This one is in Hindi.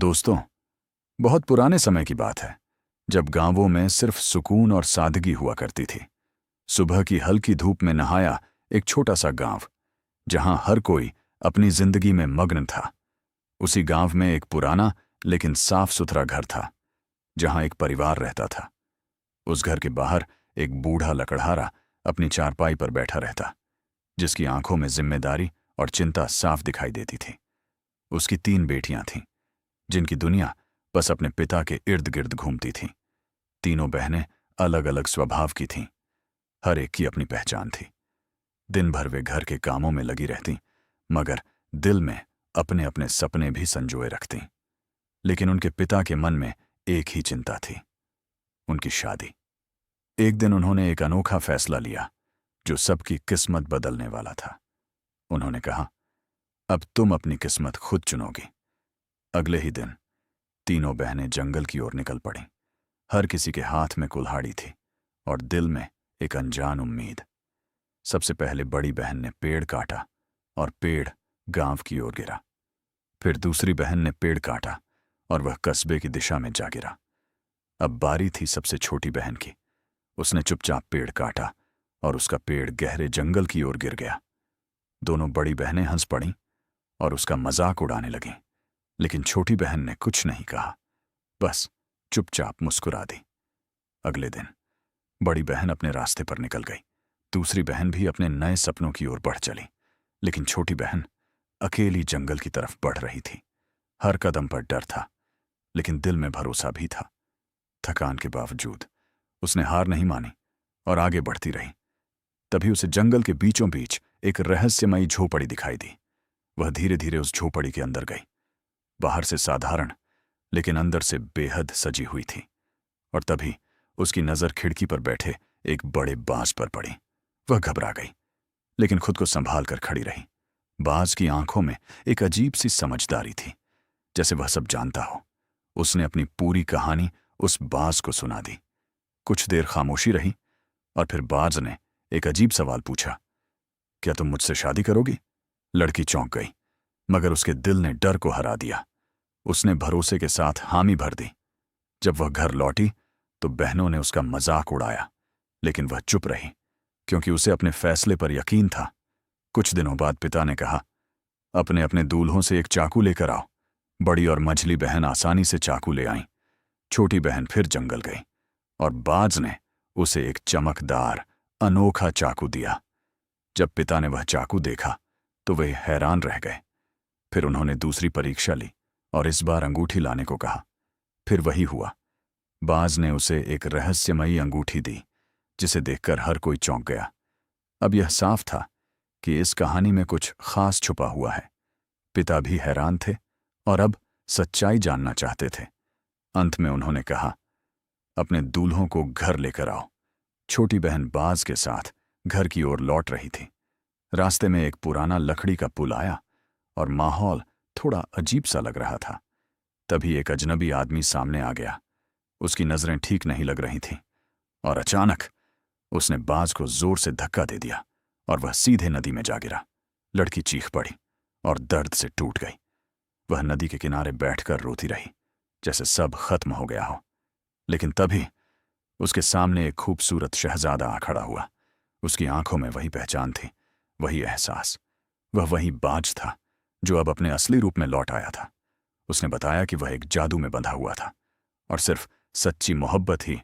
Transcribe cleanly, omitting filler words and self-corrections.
दोस्तों, बहुत पुराने समय की बात है जब गांवों में सिर्फ सुकून और सादगी हुआ करती थी। सुबह की हल्की धूप में नहाया एक छोटा सा गांव, जहां हर कोई अपनी जिंदगी में मग्न था। उसी गांव में एक पुराना लेकिन साफ सुथरा घर था, जहां एक परिवार रहता था। उस घर के बाहर एक बूढ़ा लकड़हारा अपनी चारपाई पर बैठा रहता, जिसकी आंखों में जिम्मेदारी और चिंता साफ दिखाई देती थी। उसकी 3 बेटियां थीं, जिनकी दुनिया बस अपने पिता के इर्द गिर्द घूमती थी। तीनों बहनें अलग अलग स्वभाव की थीं, हर एक की अपनी पहचान थी। दिन भर वे घर के कामों में लगी रहतीं, मगर दिल में अपने अपने सपने भी संजोए रखतीं। लेकिन उनके पिता के मन में एक ही चिंता थी, उनकी शादी। एक दिन उन्होंने एक अनोखा फैसला लिया जो सबकी किस्मत बदलने वाला था। उन्होंने कहा, अब तुम अपनी किस्मत खुद चुनोगी। अगले ही दिन तीनों बहनें जंगल की ओर निकल पड़ीं। हर किसी के हाथ में कुल्हाड़ी थी और दिल में एक अनजान उम्मीद। सबसे पहले बड़ी बहन ने पेड़ काटा और पेड़ गांव की ओर गिरा। फिर दूसरी बहन ने पेड़ काटा और वह कस्बे की दिशा में जा गिरा। अब बारी थी सबसे छोटी बहन की। उसने चुपचाप पेड़ काटा और उसका पेड़ गहरे जंगल की ओर गिर गया। दोनों बड़ी बहनें हंस पड़ीं और उसका मजाक उड़ाने लगीं, लेकिन छोटी बहन ने कुछ नहीं कहा, बस चुपचाप मुस्कुरा दी। अगले दिन बड़ी बहन अपने रास्ते पर निकल गई। दूसरी बहन भी अपने नए सपनों की ओर बढ़ चली, लेकिन छोटी बहन अकेली जंगल की तरफ बढ़ रही थी। हर कदम पर डर था, लेकिन दिल में भरोसा भी था। थकान के बावजूद उसने हार नहीं मानी और आगे बढ़ती रही। तभी उसे जंगल के बीचों बीच एक रहस्यमयी झोपड़ी दिखाई दी। वह धीरे धीरे उस झोपड़ी के अंदर गई। बाहर से साधारण, लेकिन अंदर से बेहद सजी हुई थी। और तभी उसकी नजर खिड़की पर बैठे एक बड़े बाज पर पड़ी। वह घबरा गई, लेकिन खुद को संभाल कर खड़ी रही। बाज की आंखों में एक अजीब सी समझदारी थी, जैसे वह सब जानता हो। उसने अपनी पूरी कहानी उस बाज को सुना दी। कुछ देर खामोशी रही और फिर बाज ने एक अजीब सवाल पूछा, क्या तुम मुझसे शादी करोगी? लड़की चौंक गई, मगर उसके दिल ने डर को हरा दिया। उसने भरोसे के साथ हामी भर दी। जब वह घर लौटी तो बहनों ने उसका मजाक उड़ाया, लेकिन वह चुप रही, क्योंकि उसे अपने फैसले पर यकीन था। कुछ दिनों बाद पिता ने कहा, अपने अपने दूल्हों से एक चाकू लेकर आओ। बड़ी और मझली बहन आसानी से चाकू ले आईं। छोटी बहन फिर जंगल गई और बाज ने उसे एक चमकदार अनोखा चाकू दिया। जब पिता ने वह चाकू देखा तो वे हैरान रह गए। फिर उन्होंने दूसरी परीक्षा ली और इस बार अंगूठी लाने को कहा। फिर वही हुआ। बाज ने उसे एक रहस्यमयी अंगूठी दी, जिसे देखकर हर कोई चौंक गया। अब यह साफ था कि इस कहानी में कुछ खास छुपा हुआ है। पिता भी हैरान थे और अब सच्चाई जानना चाहते थे। अंत में उन्होंने कहा, अपने दूल्हों को घर लेकर आओ। छोटी बहन बाज के साथ घर की ओर लौट रही थी। रास्ते में एक पुराना लकड़ी का पुल आया और माहौल थोड़ा अजीब सा लग रहा था। तभी एक अजनबी आदमी सामने आ गया। उसकी नजरें ठीक नहीं लग रही थीं और अचानक उसने बाज को जोर से धक्का दे दिया और वह सीधे नदी में जा गिरा। लड़की चीख पड़ी और दर्द से टूट गई। वह नदी के किनारे बैठकर रोती रही, जैसे सब खत्म हो गया हो। लेकिन तभी उसके सामने एक खूबसूरत शहजादा आ खड़ा हुआ। उसकी आंखों में वही पहचान थी, वही एहसास। वह वही बाज था जो अब अपने असली रूप में लौट आया था। उसने बताया कि वह एक जादू में बंधा हुआ था और सिर्फ सच्ची मोहब्बत ही